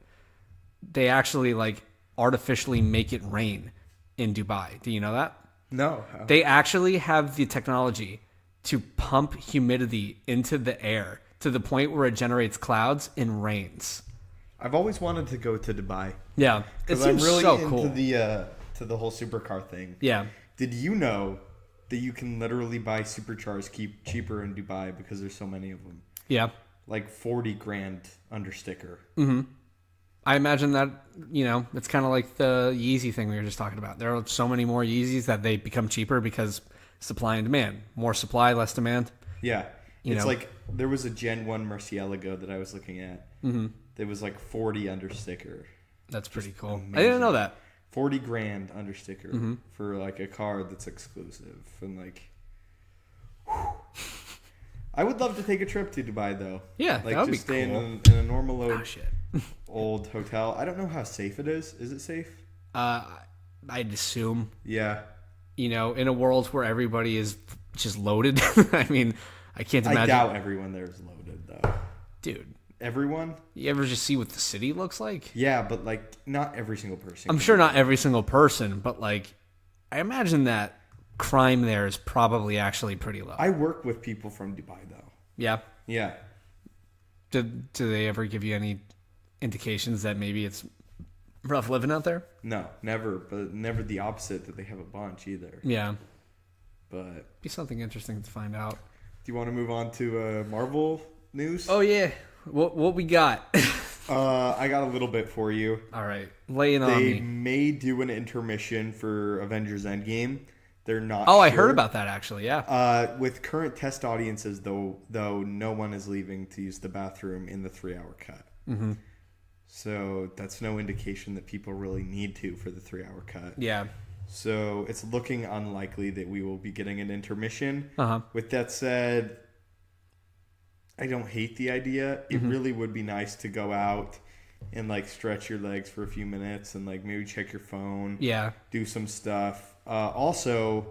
they actually like artificially make it rain in Dubai. Do you know that? No. They actually have the technology to pump humidity into the air to the point where it generates clouds and rains. I've always wanted to go to Dubai. Yeah, it Because I'm seems really so into cool. the whole supercar thing. Yeah. Did you know that you can literally buy supercars cheaper in Dubai because there's so many of them? Yeah. Like 40 grand under sticker. Mm-hmm. I imagine that, you know, it's kind of like the Yeezy thing we were just talking about. There are so many more Yeezys that they become cheaper because supply and demand. More supply, less demand. Yeah. It's know. like there was a Gen 1 Murcielago that I was looking at. Mm-hmm. That was like 40 under sticker. That's pretty cool. amazing. I didn't know that. 40 grand under sticker for like a car that's exclusive. And like, whew. I would love to take a trip to Dubai though. Yeah, like that would just be stay cool. in a normal Oh, shit. old hotel. I don't know how safe it is. Is it safe? I'd assume, Yeah. you know, in a world where everybody is just loaded. I mean, I can't imagine. I doubt everyone there is loaded though. Dude, Everyone? you ever just see what the city looks like? Yeah, but like not every single person. I'm sure not every single person, but like, I imagine that crime there is probably actually pretty low. I work with people from Dubai though. Yeah. Yeah. Do they ever give you any indications that maybe it's rough living out there? No, never. But never the opposite, that they have a bunch either. Yeah. But Be something interesting to find out. do you want to move on to Marvel news? Oh yeah. What we got? I got a little bit for you. All right. Lay it on They me. may do an intermission for Avengers Endgame. They're not Oh, sure. I heard about that actually. Yeah. With current test audiences, though no one is leaving to use the bathroom in the 3-hour cut. Mm-hmm. So that's no indication that people really need to for the 3-hour cut. Yeah. So it's looking unlikely that we will be getting an intermission. Uh-huh. With that said, I don't hate the idea. It really would be nice to go out and like stretch your legs for a few minutes and like maybe check your phone. Yeah. Do some stuff. Also,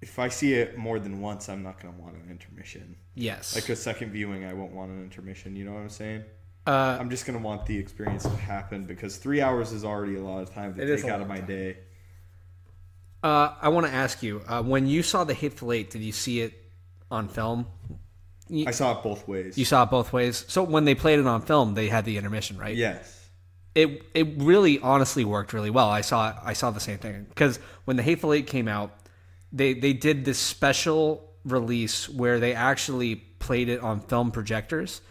if I see it more than once, I'm not going to want an intermission. Yes. Like a second viewing, I won't want an intermission. You know what I'm saying? I'm just going to want the experience to happen because 3 hours is already a lot of time to take out of my day. I want to ask you, when you saw The Hateful Eight, did you see it on film? I saw it both ways. You saw it both ways? So when they played it on film, they had the intermission, right? Yes. It really honestly worked really well. I saw the same thing. Because when The Hateful Eight came out, they did this special release where they actually played it on film projectors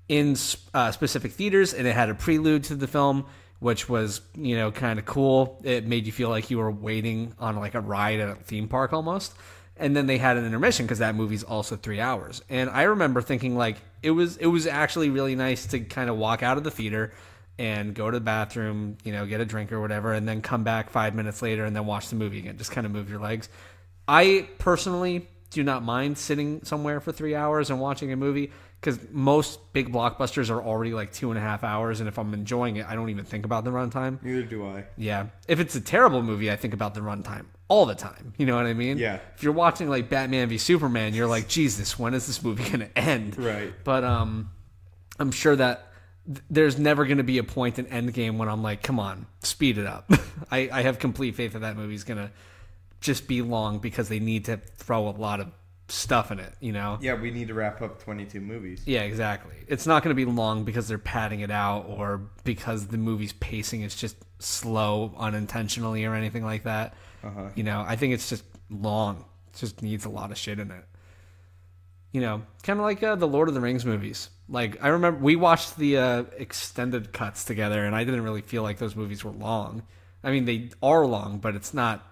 in specific theaters, and it had a prelude to the film, which was, kind of cool. It made you feel like you were waiting on like a ride at a theme park almost. And then they had an intermission because that movie's also 3 hours. And I remember thinking like it was actually really nice to kind of walk out of the theater and go to the bathroom, get a drink or whatever, and then come back 5 minutes later and then watch the movie again. Just kind of move your legs. I personally do not mind sitting somewhere for 3 hours and watching a movie because most big blockbusters are already like 2.5 hours. And if I'm enjoying it, I don't even think about the runtime. Neither do I. Yeah. If it's a terrible movie, I think about the runtime all the time. You know what I mean? Yeah. If you're watching like Batman v Superman, you're like, Jesus, when is this movie going to end? Right. But I'm sure that there's never going to be a point in Endgame when I'm like, come on, speed it up. I have complete faith that that movie's going to just be long because they need to throw a lot of stuff in it, Yeah, we need to wrap up 22 movies. Yeah, exactly. It's not going to be long because they're padding it out or because the movie's pacing is just slow unintentionally or anything like that. I think it's just long. It just needs a lot of shit in it. Kind of like the Lord of the Rings movies. Like, I remember we watched the extended cuts together, and I didn't really feel like those movies were long. I mean, they are long, but it's not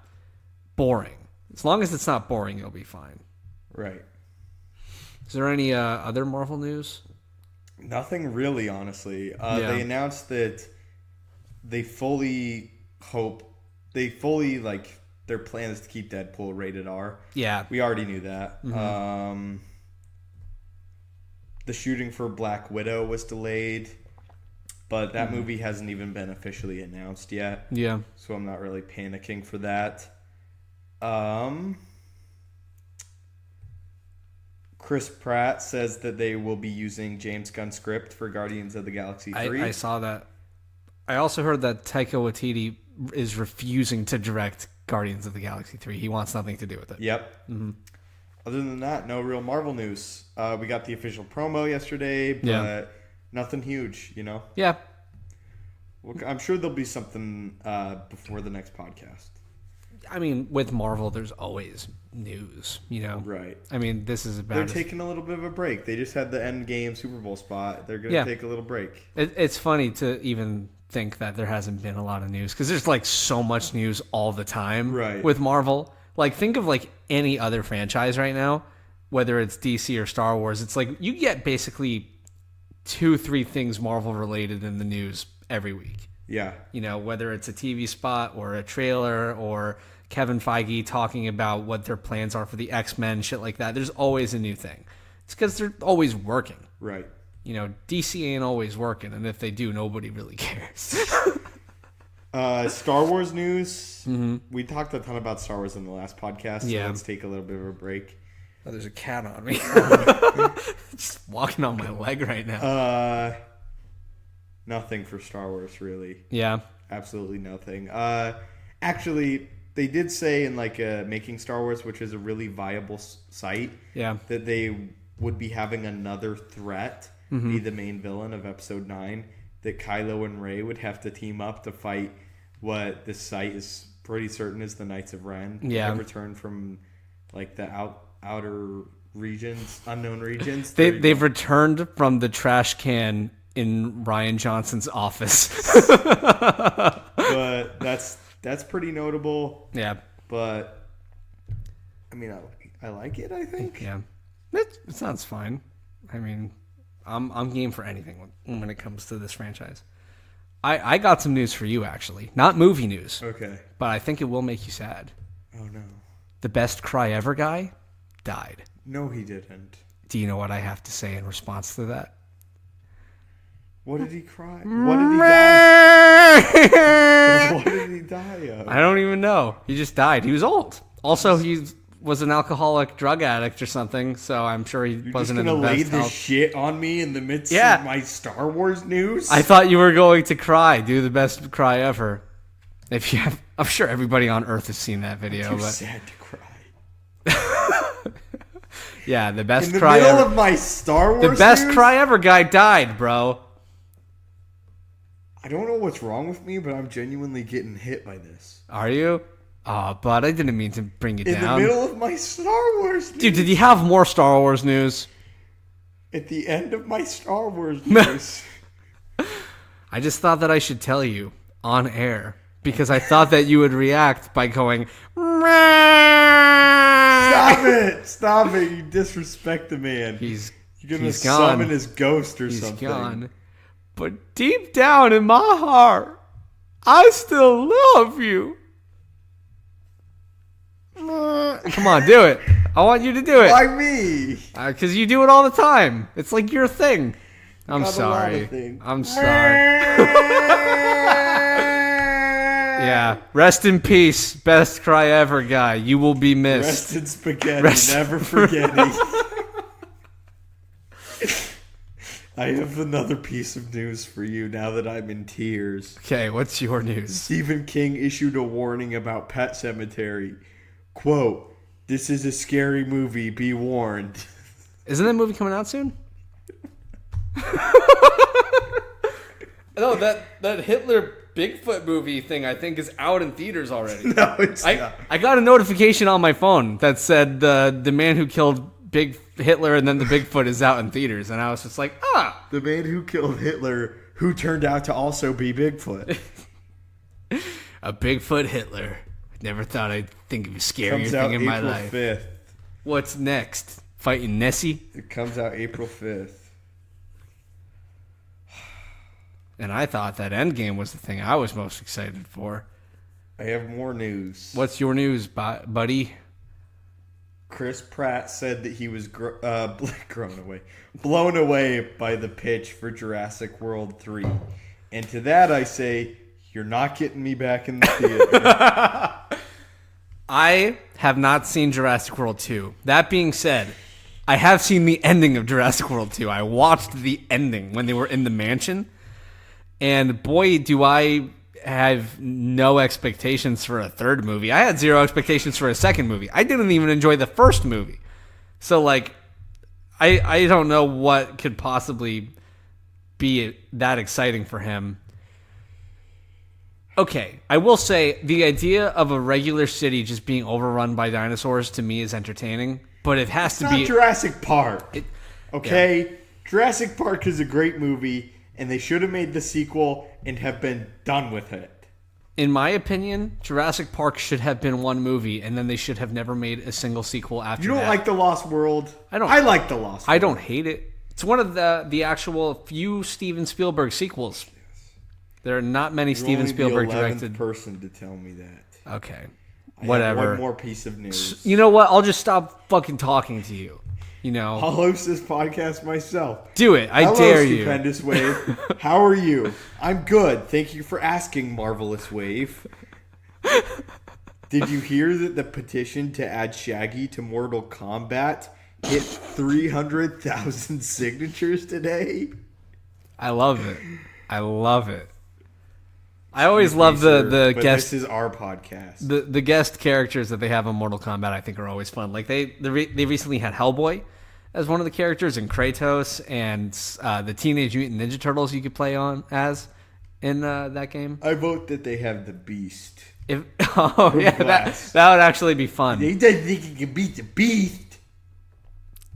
boring. As long as it's not boring, you'll be fine. Right. Is there any other Marvel news? Nothing really, honestly. They announced that they fully like their plan is to keep Deadpool rated R. Yeah. We already knew that. Mm-hmm. The shooting for Black Widow was delayed, but that movie hasn't even been officially announced yet. Yeah. So I'm not really panicking for that. Chris Pratt says that they will be using James Gunn's script for Guardians of the Galaxy 3. I saw that. I also heard that Taika Waititi is refusing to direct Guardians of the Galaxy 3. He wants nothing to do with it. Yep. Mm-hmm. Other than that, no real Marvel news. We got the official promo yesterday, but nothing huge, Yeah. Well, I'm sure there'll be something before the next podcast. I mean, with Marvel, there's always news, Right. I mean, this is about... They're taking a little bit of a break. They just had the Endgame Super Bowl spot. They're going to take a little break. It's funny to even think that there hasn't been a lot of news because there's like so much news all the time with Marvel. Like, think of like any other franchise right now, whether it's DC or Star Wars. It's like you get basically 2-3 things Marvel related in the news every week. Yeah. Whether it's a TV spot or a trailer or Kevin Feige talking about what their plans are for the X-Men, shit like that. There's always a new thing. It's because they're always working. Right. DC ain't always working, and if they do, nobody really cares. Star Wars news. Mm-hmm. We talked a ton about Star Wars in the last podcast, so let's take a little bit of a break. Oh, there's a cat on me. Just walking on my leg right now. Nothing for Star Wars, really. Yeah. Absolutely nothing. Actually, they did say in like Making Star Wars, which is a really viable site, that they would be having another threat be the main villain of Episode 9, that Kylo and Rey would have to team up to fight what this site is pretty certain is the Knights of Ren. Yeah. They returned from like the outer regions, unknown regions. They've returned from the trash can in Rian Johnson's office. But that's pretty notable. Yeah. But I mean, I like it, I think. Yeah. It sounds fine. I mean, I'm game for anything when it comes to this franchise. I got some news for you, actually. Not movie news. Okay. But I think it will make you sad. Oh, no. The best cry ever guy died. No, he didn't. Do you know what I have to say in response to that? What did he cry? What did he die? What did he die of? I don't even know. He just died. He was old. Also, he was an alcoholic drug addict or something, so I'm sure he wasn't in the best You're just gonna lay health. this shit on me in the midst of my Star Wars news? I thought you were going to cry. Do the best cry ever. If you have, I'm sure everybody on Earth has seen that video. I'm too but sad to cry. yeah, the best In the cry middle ever. of my Star Wars The best news? cry ever guy died, bro. I don't know what's wrong with me, but I'm genuinely getting hit by this. Are you? Oh, bud, I didn't mean to bring you In down. the middle of my Star Wars news. Dude, did you have more Star Wars news? At the end of my Star Wars news. I just thought that I should tell you on air because I thought that you would react by going. Stop it! Stop it! You disrespect the man. You're gonna he's summon gone. his ghost or He's something. gone. But deep down in my heart, I still love you. Come on, do it. I want you to do it. Why me? Because you do it all the time. It's like your thing. I'm Got a lot sorry. of things. I'm sorry. Yeah. Rest in peace. Best cry ever, guy. You will be missed. Rest in spaghetti. Rest- Never forgetting. I have another piece of news for you now that I'm in tears. Okay, what's your news? Stephen King issued a warning about Pet Sematary. Quote, "This is a scary movie, be warned." Isn't that movie coming out soon? No, that Hitler Bigfoot movie thing I think is out in theaters already. No, it's not. I got a notification on my phone that said the man who killed Big Hitler and then the Bigfoot is out in theaters, and I was just like, The man who killed Hitler, who turned out to also be Bigfoot. a Bigfoot Hitler. Never thought I'd think of a scarier Comes out thing in my April life. 5th. What's next? Fighting Nessie? It comes out April 5th. And I thought that Endgame was the thing I was most excited for. I have more news. What's your news, buddy? Chris Pratt said that he was blown away by the pitch for Jurassic World 3. And to that I say, you're not getting me back in the theater. I have not seen Jurassic World 2. That being said, I have seen the ending of Jurassic World 2. I watched the ending when they were in the mansion. And boy, do I have no expectations for a third movie. I had zero expectations for a second movie. I didn't even enjoy the first movie. So, like, I don't know what could possibly be that exciting for him. Okay, I will say the idea of a regular city just being overrun by dinosaurs to me is entertaining, but it has to It's be not Jurassic Park. Okay? Yeah. Jurassic Park is a great movie, and they should have made the sequel and have been done with it. In my opinion, Jurassic Park should have been one movie, and then they should have never made a single sequel after You don't that. like The Lost World? I don't. I like The Lost World. I don't hate it. It's one of the actual few Steven Spielberg sequels. There are not many You're Steven only Spielberg the 11th directed. person to tell me that. Okay, I whatever. have one more piece of news. You know what? I'll just stop fucking talking to you. You know, I'll host this podcast myself. do it. I Hello, dare you. Stupendous Wave. How are you? I'm good. Thank you for asking, Marvelous Wave. Did you hear that the petition to add Shaggy to Mortal Kombat hit 300,000 signatures today? I love it. I love it. I always love the But guest. This is our podcast. The guest characters that they have in Mortal Kombat, I think, are always fun. Like they recently had Hellboy as one of the characters, and Kratos, and the Teenage Mutant Ninja Turtles you could play on as in that game. I vote that they have the Beast. That would actually be fun. They don't think you can beat the Beast.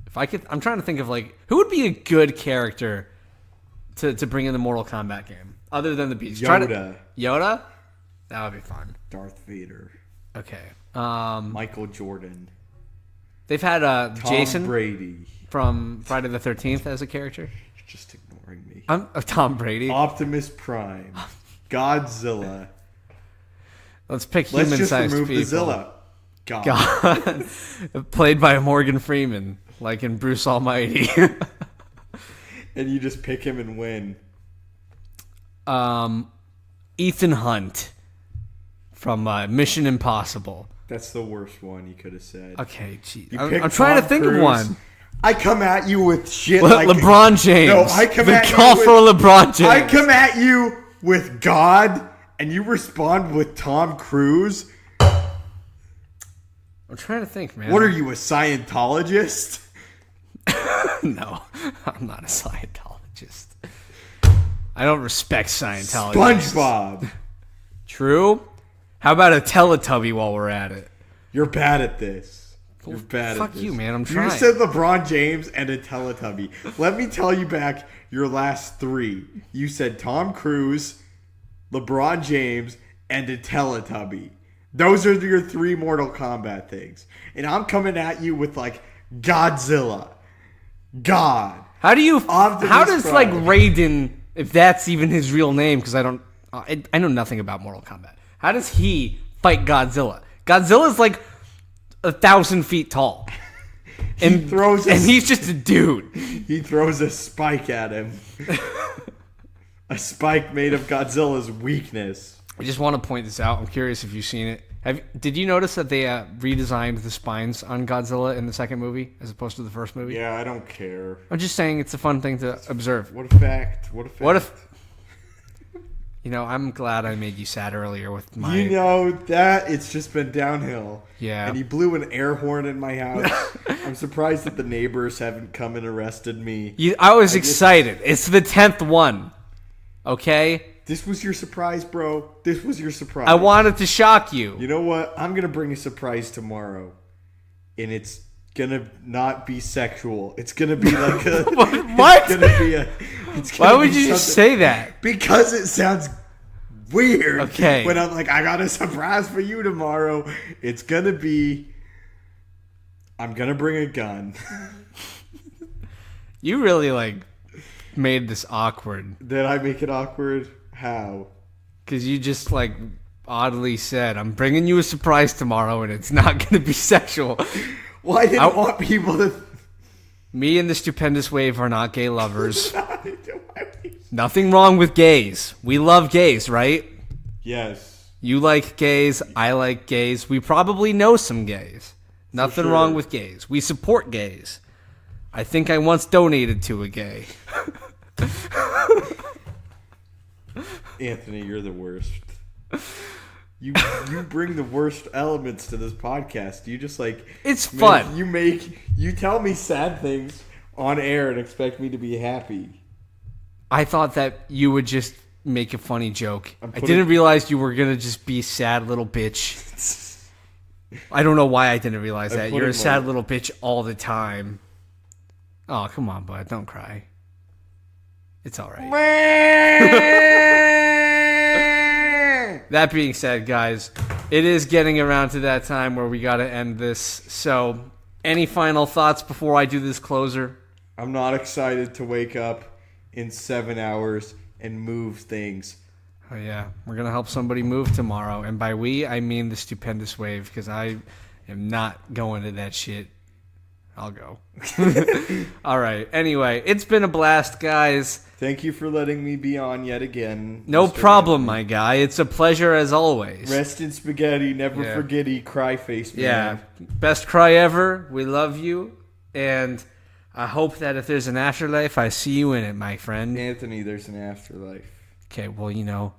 If I could, I'm trying to think of like who would be a good character to bring in the Mortal Kombat game other than the Beast. Yoda? That would be fun. Darth Vader. Okay. Michael Jordan. They've had Tom Jason Brady. from Friday the 13th as a character. You're just ignoring me. I'm Tom Brady. Optimus Prime. Godzilla. Let's pick Let's just human-sized remove people. the Zilla. God. God. Played by Morgan Freeman. like in Bruce Almighty. And you just pick him and win. Ethan Hunt from Mission Impossible. That's the worst one you could have said. Okay, geez. You I'm picked trying to Tom think Cruise. of one. I come at you with shit like LeBron James. No, I come the at call you for with, LeBron James. I come at you with God, and you respond with Tom Cruise. I'm trying to think, man. What are you, a Scientologist? No, I'm not a Scientologist. I don't respect Scientology. SpongeBob. True. How about a Teletubby while we're at it? You're bad at this. You're bad at Fuck this. you, man. I'm trying. You said LeBron James and a Teletubby. Let me tell you back your last three. You said Tom Cruise, LeBron James, and a Teletubby. Those are your three Mortal Kombat things. And I'm coming at you with, like, Godzilla. God. How do you... Optimus How does, Prime. like, Raiden, if that's even his real name, because I don't... I know nothing about Mortal Kombat. How does he fight Godzilla? Godzilla's, like, 1,000 feet tall. And he's just a dude. He throws a spike at him. A spike made of Godzilla's weakness. I just want to point this out. I'm curious if you've seen it. Did you notice that they redesigned the spines on Godzilla in the second movie as opposed to the first movie? Yeah, I don't care. I'm just saying it's a fun thing to observe. What a fact. What a fact. What if... You know, I'm glad I made you sad earlier with my... You know, that it's just been downhill. Yeah. And he blew an air horn in my house. I'm surprised that the neighbors haven't come and arrested me. I was excited. It's the 10th one. Okay? This was your surprise, bro. This was your surprise. I wanted to shock you. You know what? I'm going to bring a surprise tomorrow. And it's going to not be sexual. It's going to be like a... What? It's going to be a... Why would you just say that? Because it sounds weird. Okay. When I'm like, I got a surprise for you tomorrow. It's going to be... I'm going to bring a gun. You really, like, made this awkward. Did I make it awkward? How? Because you just, like, oddly said, I'm bringing you a surprise tomorrow and it's not going to be sexual. Well, I didn't want people to... Me and the Stupendous Wave are not gay lovers. Nothing wrong with gays. We love gays, right? Yes. You like gays. I like gays. We probably know some gays. Nothing sure. wrong with gays. We support gays. I think I once donated to a gay. Anthony, you're the worst. You bring the worst elements to this podcast. You just like... It's fun. You tell me sad things on air and expect me to be happy. I thought that you would just make a funny joke. I didn't realize you were going to just be a sad little bitch. I don't know why I didn't realize that. You're a sad little bitch all the time. Oh, come on, bud. Don't cry. It's all right. That being said, guys, it is getting around to that time where we got to end this. So, any final thoughts before I do this closer? I'm not excited to wake up in 7 hours and move things. Oh, yeah. We're going to help somebody move tomorrow. And by we, I mean the Stupendous Wave, because I am not going to that shit. I'll go. All right. Anyway, it's been a blast, guys. Thank you for letting me be on yet again. No Mr. problem, Anthony. my guy. It's a pleasure as always. Rest in spaghetti, never forgetty, cry face man. Yeah. Best cry ever. We love you. And I hope that if there's an afterlife, I see you in it, my friend. Anthony, there's an afterlife. Okay, well, you know,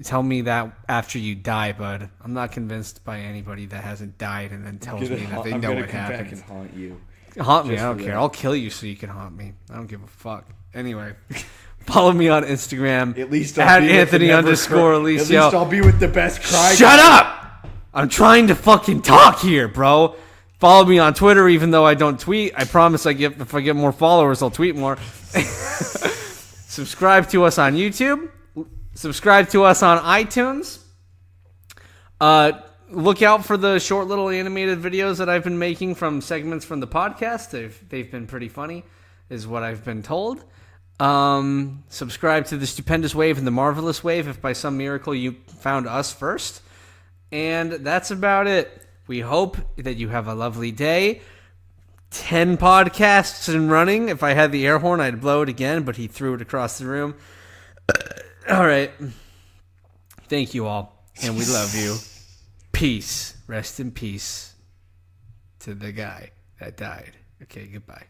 tell me that after you die, bud. I'm not convinced by anybody that hasn't died and then tells me that they know what happened. I'm going to come back and haunt you. Haunt me, I don't care. I'll kill you so you can haunt me. I don't give a fuck. Anyway, follow me on Instagram. At least at Anthony_Alicio. At least I'll be with the best cry. Shut up! I'm trying to fucking talk here, bro. Follow me on Twitter, even though I don't tweet. I promise if I get more followers, I'll tweet more. Subscribe to us on YouTube. Subscribe to us on iTunes. Look out for the short little animated videos that I've been making from segments from the podcast. They've been pretty funny, is what I've been told. Subscribe to the Stupendous Wave and the Marvelous Wave if by some miracle you found us first. And that's about it. We hope that you have a lovely day. 10 podcasts in running. If I had the air horn, I'd blow it again, but he threw it across the room. All right. Thank you all, and we love you. Peace. Rest in peace to the guy that died. Okay, goodbye.